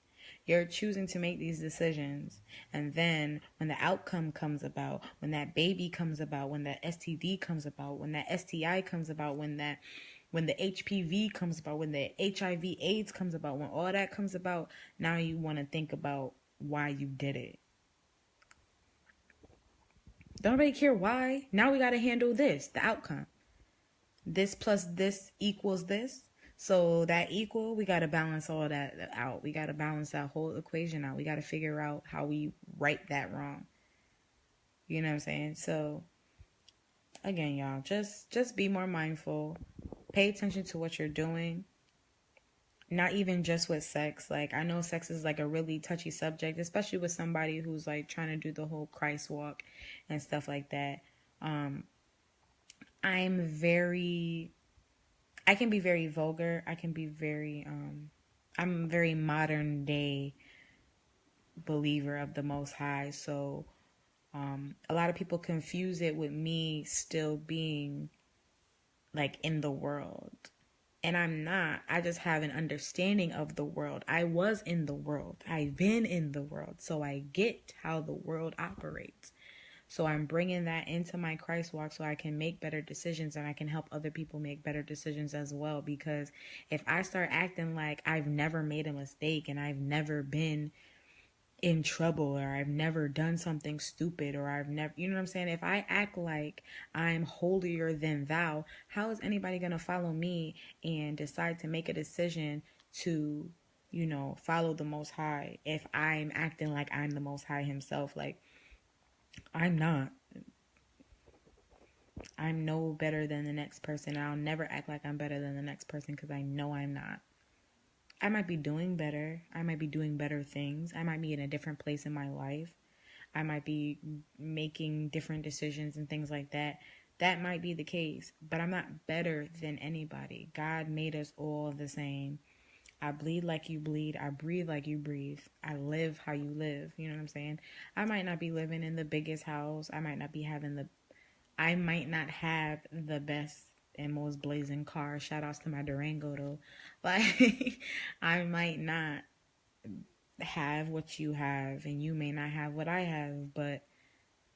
You're choosing to make these decisions. And then when the outcome comes about, when that baby comes about, when that STD comes about, when that STI comes about, when the HPV comes about, when the HIV AIDS comes about, when all that comes about, now you want to think about why you did it. Don't really care why. Now we got to handle this, the outcome. This plus this equals this. So that equal, we got to balance all that out. We got to balance that whole equation out. We got to figure out how we right that wrong. You know what I'm saying? So again, y'all, just be more mindful. Pay attention to what you're doing. Not even just with sex. Like, I know sex is like a really touchy subject, especially with somebody who's like trying to do the whole Christ walk and stuff like that. I can be very vulgar. I can be very, I'm a very modern day believer of the Most High. So, a lot of people confuse it with me still being like in the world. And I'm not. I just have an understanding of the world. I was in the world. I've been in the world. So I get how the world operates. So I'm bringing that into my Christ walk so I can make better decisions and I can help other people make better decisions as well. Because if I start acting like I've never made a mistake and I've never been in trouble or I've never done something stupid or I've never, you know what I'm saying? If I act like I'm holier than thou, how is anybody going to follow me and decide to make a decision to, you know, follow the Most High if I'm acting like I'm the Most High himself? Like, I'm not. I'm no better than the next person. I'll never act like I'm better than the next person because I know I'm not. I might be doing better. I might be doing better things. I might be in a different place in my life. I might be making different decisions and things like that. That might be the case, but I'm not better than anybody. God made us all the same. I bleed like you bleed. I breathe like you breathe. I live how you live. You know what I'm saying? I might not be living in the biggest house. I might not have the best and most blazing car. Shout outs to my Durango though. Like, I might not have what you have and you may not have what I have, but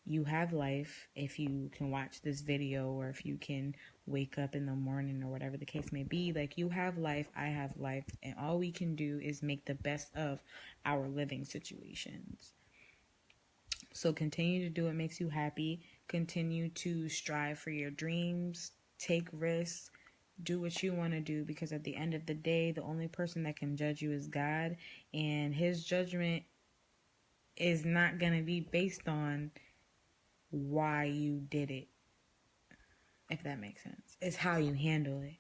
you have life if you can watch this video or if you can wake up in the morning or whatever the case may be. Like, you have life, I have life, and all we can do is make the best of our living situations. So continue to do what makes you happy. Continue to strive for your dreams. Take risks. Do what you want to do, because at the end of the day, the only person that can judge you is God, and his judgment is not going to be based on why you did it, if that makes sense. It's how you handle it.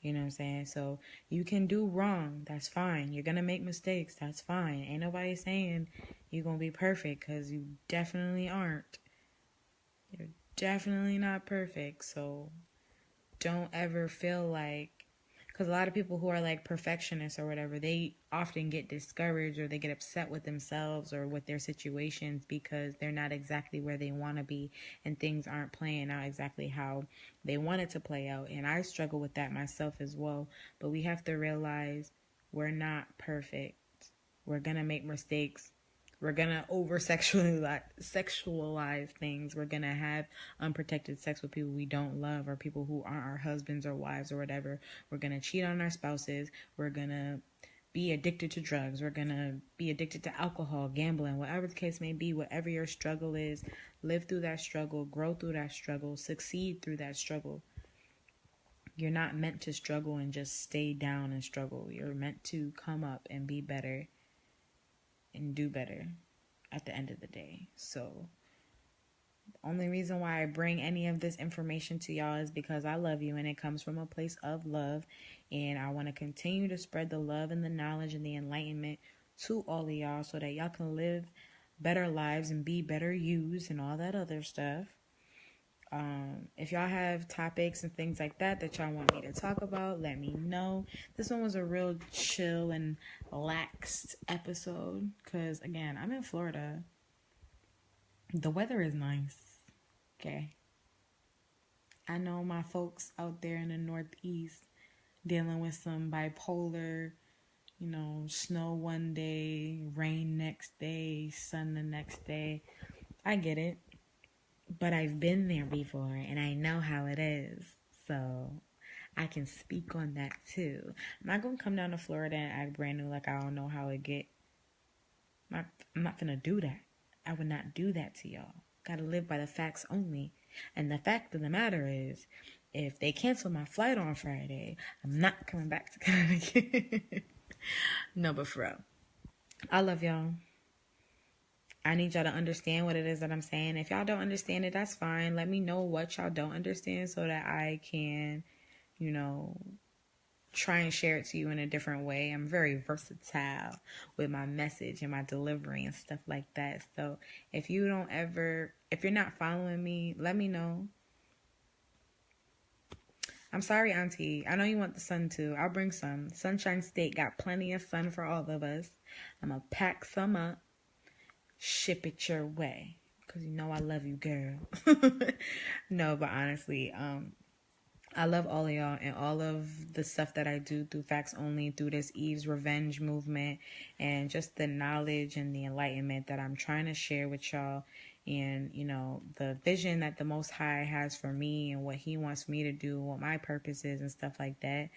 You know what I'm saying? So you can do wrong. That's fine. You're going to make mistakes. That's fine. Ain't nobody saying you're going to be perfect, because you definitely aren't. You're definitely not perfect. So don't ever feel like, because a lot of people who are like perfectionists or whatever, they often get discouraged or they get upset with themselves or with their situations because they're not exactly where they want to be and things aren't playing out exactly how they want it to play out. And I struggle with that myself as well. But we have to realize we're not perfect. We're going to make mistakes. We're going to sexualize things. We're going to have unprotected sex with people we don't love or people who aren't our husbands or wives or whatever. We're going to cheat on our spouses. We're going to be addicted to drugs. We're going to be addicted to alcohol, gambling, whatever the case may be. Whatever your struggle is, live through that struggle, grow through that struggle, succeed through that struggle. You're not meant to struggle and just stay down and struggle. You're meant to come up and be better and do better at the end of the day. So the only reason why I bring any of this information to y'all is because I love you, and it comes from a place of love, and I want to continue to spread the love and the knowledge and the enlightenment to all of y'all so that y'all can live better lives and be better yous and all that other stuff. If y'all have topics and things like that y'all want me to talk about, let me know. This one was a real chill and relaxed episode because, again, I'm in Florida. The weather is nice. Okay. I know my folks out there in the Northeast dealing with some bipolar, snow one day, rain next day, sun the next day. I get it. But I've been there before, and I know how it is. So I can speak on that, too. I'm not going to come down to Florida and act brand new like I don't know how it get. I'm not going to do that. I would not do that to y'all. Got to live by the facts only. And the fact of the matter is, if they cancel my flight on Friday, I'm not coming back to Connecticut. No, but for real. I love y'all. I need y'all to understand what it is that I'm saying. If y'all don't understand it, that's fine. Let me know what y'all don't understand so that I can, try and share it to you in a different way. I'm very versatile with my message and my delivery and stuff like that. So if you're not following me, let me know. I'm sorry, Auntie. I know you want the sun too. I'll bring some. Sunshine State got plenty of sun for all of us. I'm going to pack some up. Ship it your way, because I love you, girl. No, but honestly, I love all of y'all and all of the stuff that I do through Facts Only, through this Eve's Revenge movement, and just the knowledge and the enlightenment that I'm trying to share with y'all, and the vision that the Most High has for me and what He wants me to do, what my purpose is and stuff like that.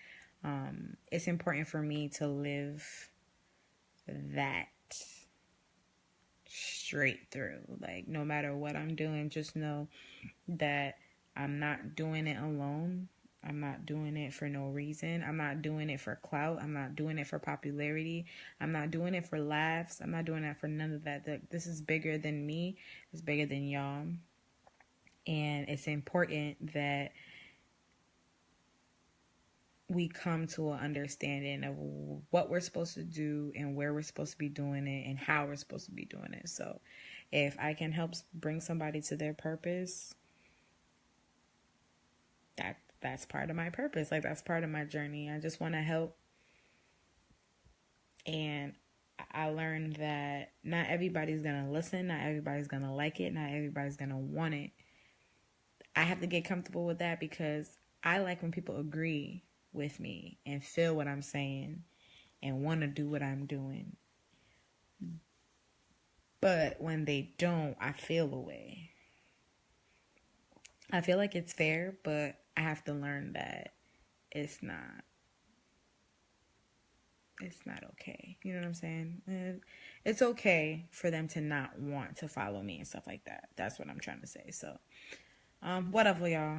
It's important for me to live that straight through. Like, no matter what I'm doing, just know that I'm not doing it alone. I'm not doing it for no reason. I'm not doing it for clout. I'm not doing it for popularity. I'm not doing it for laughs. I'm not doing that for none of that. This is bigger than me. It's bigger than y'all. And it's important that we come to an understanding of what we're supposed to do and where we're supposed to be doing it and how we're supposed to be doing it. So if I can help bring somebody to their purpose, that's part of my purpose. Like, that's part of my journey. I just want to help. And I learned that not everybody's going to listen. Not everybody's going to like it. Not everybody's going to want it. I have to get comfortable with that because I like when people agree with me and feel what I'm saying and want to do what I'm doing. But when they don't, I feel away. I feel like it's fair, but I have to learn that it's not okay. You know what I'm saying? It's okay for them to not want to follow me and stuff like that. That's what I'm trying to say. So, whatever, y'all.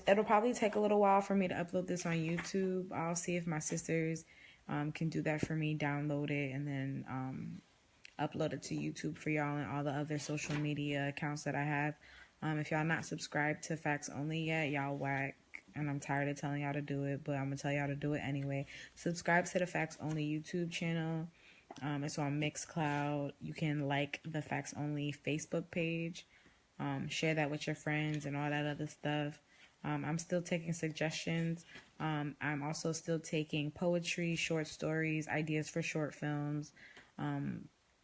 It'll probably take a little while for me to upload this on YouTube. I'll see if my sisters can do that for me, download it, and then upload it to YouTube for y'all and all the other social media accounts that I have. If y'all not subscribed to Facts Only yet, y'all whack. And I'm tired of telling y'all to do it, but I'm going to tell y'all to do it anyway. Subscribe to the Facts Only YouTube channel. It's on Mixcloud. You can like the Facts Only Facebook page. Share that with your friends and all that other stuff. I'm still taking suggestions. I'm also still taking poetry, short stories, ideas for short films,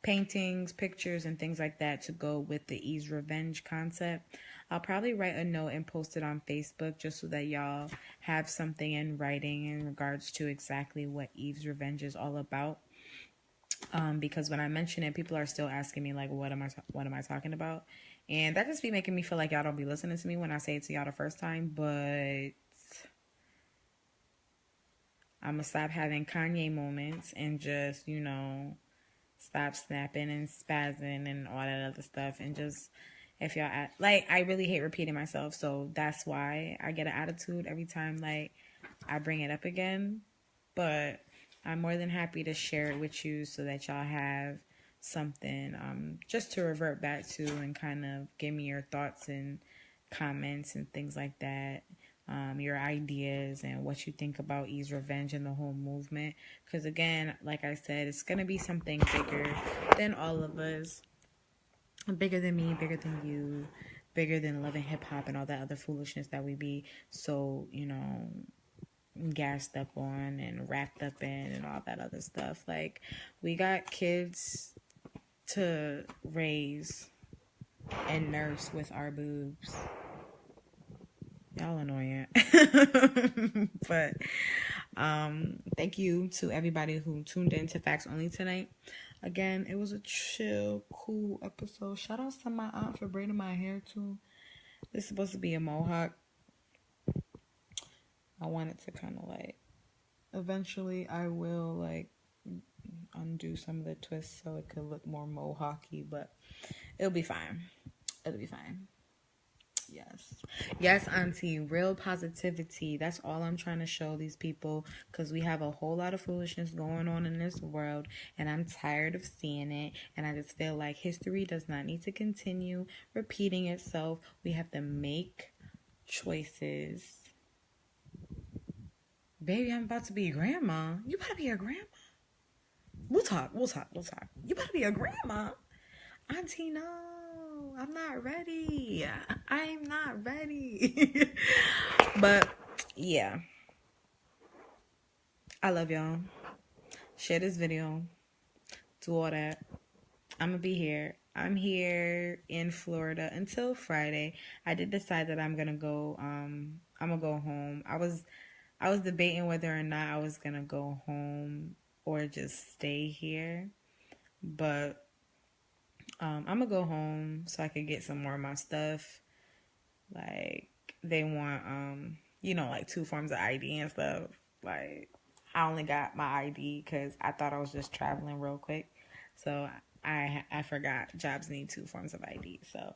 paintings, pictures, and things like that to go with the Eve's Revenge concept. I'll probably write a note and post it on Facebook just so that y'all have something in writing in regards to exactly what Eve's Revenge is all about. Because when I mention it, people are still asking me like, what am I talking about? And that just be making me feel like y'all don't be listening to me when I say it to y'all the first time. But I'm gonna stop having Kanye moments and just, stop snapping and spazzing and all that other stuff. And just, if y'all I really hate repeating myself, so that's why I get an attitude every time like I bring it up again. But I'm more than happy to share it with you so that y'all have something just to revert back to and kind of give me your thoughts and comments and things like that. Your ideas and what you think about Eve's Revenge and the whole movement. Because again, like I said, it's going to be something bigger than all of us. Bigger than me, bigger than you, bigger than loving hip hop and all that other foolishness that we be so, gassed up on and wrapped up in and all that other stuff. Like, we got kids to raise and nurse with our boobs. Y'all annoying. But thank you to everybody who tuned in to Facts Only tonight. Again, it was a chill, cool episode. Shout out to my aunt for braiding my hair too. This is supposed to be a mohawk. I want it to kind of like, eventually I will like undo some of the twists so it could look more mohawky, but it'll be fine. It'll be fine. Yes, auntie, real positivity. That's all I'm trying to show these people, because we have a whole lot of foolishness going on in this world, and I'm tired of seeing it, and I just feel like history does not need to continue repeating itself. We have to make choices. Baby, I'm about to be a grandma. You better be a grandma. We'll talk. You better be a grandma. Auntie, no. I'm not ready. I'm not ready. But, yeah. I love y'all. Share this video. Do all that. I'm going to be here. I'm here in Florida until Friday. I did decide that I'm going to go, I'm going to go home. I was debating whether or not I was going to go home or just stay here. But I'm going to go home so I could get some more of my stuff. Like, they want, like 2 forms of ID and stuff. Like, I only got my ID because I thought I was just traveling real quick. So I forgot jobs need 2 forms of ID. So,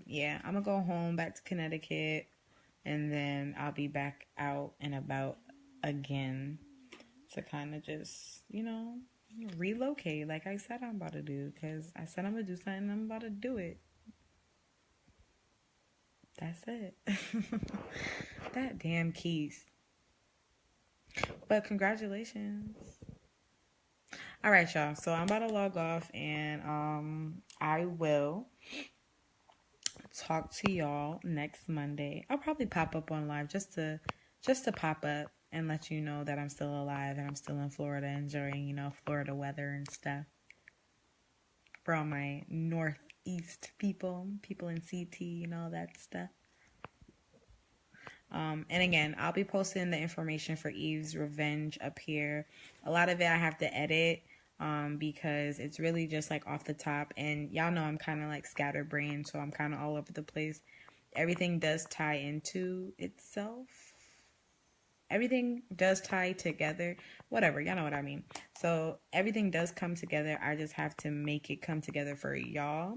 yeah, I'm going to go home back to Connecticut. And then I'll be back out and about again to kind of just, relocate like I said I'm about to do. Because I said I'm going to do something and I'm about to do it. That's it. That damn keys. But congratulations. All right, y'all. So I'm about to log off and I will talk to y'all next Monday. I'll probably pop up on live just to pop up and let you know that I'm still alive and I'm still in Florida enjoying, Florida weather and stuff. For all my Northeast people in CT, all that stuff. And again, I'll be posting the information for Eve's Revenge up here. A lot of it I have to edit because it's really just like off the top. And y'all know I'm kind of like scatterbrained, so I'm kind of all over the place. Everything does tie into itself. Everything does tie together. Whatever, y'all know what I mean. So everything does come together. I just have to make it come together for y'all.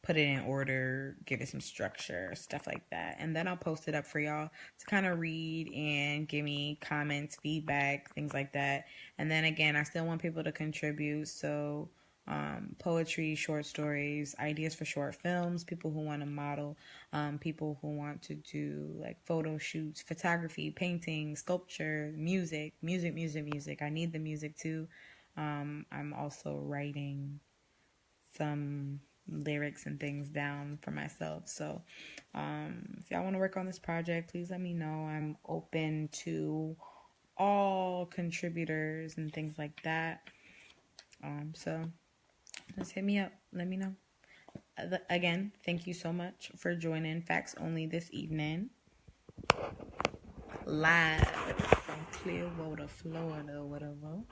put it in order, give it some structure, stuff like that. And then I'll post it up for y'all to kind of read and give me comments, feedback, things like that. And then again, I still want people to contribute. So poetry, short stories, ideas for short films, people who want to model, people who want to do like photo shoots, photography, painting, sculpture, music. I need the music too. I'm also writing some lyrics and things down for myself. So if y'all want to work on this project, please let me know. I'm open to all contributors and things like that. So just hit me up. Let me know. Again, thank you so much for joining Facts Only this evening. Live from Clearwater, Florida, whatever.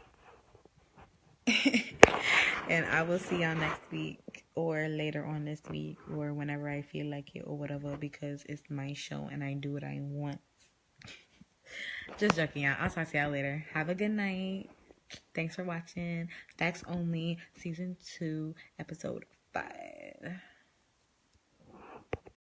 And I will see y'all next week or later on this week or whenever I feel like it or whatever, because it's my show and I do what I want. Just joking, y'all. I'll talk to y'all later. Have a good night. Thanks for watching Facts Only Season 2, Episode 5.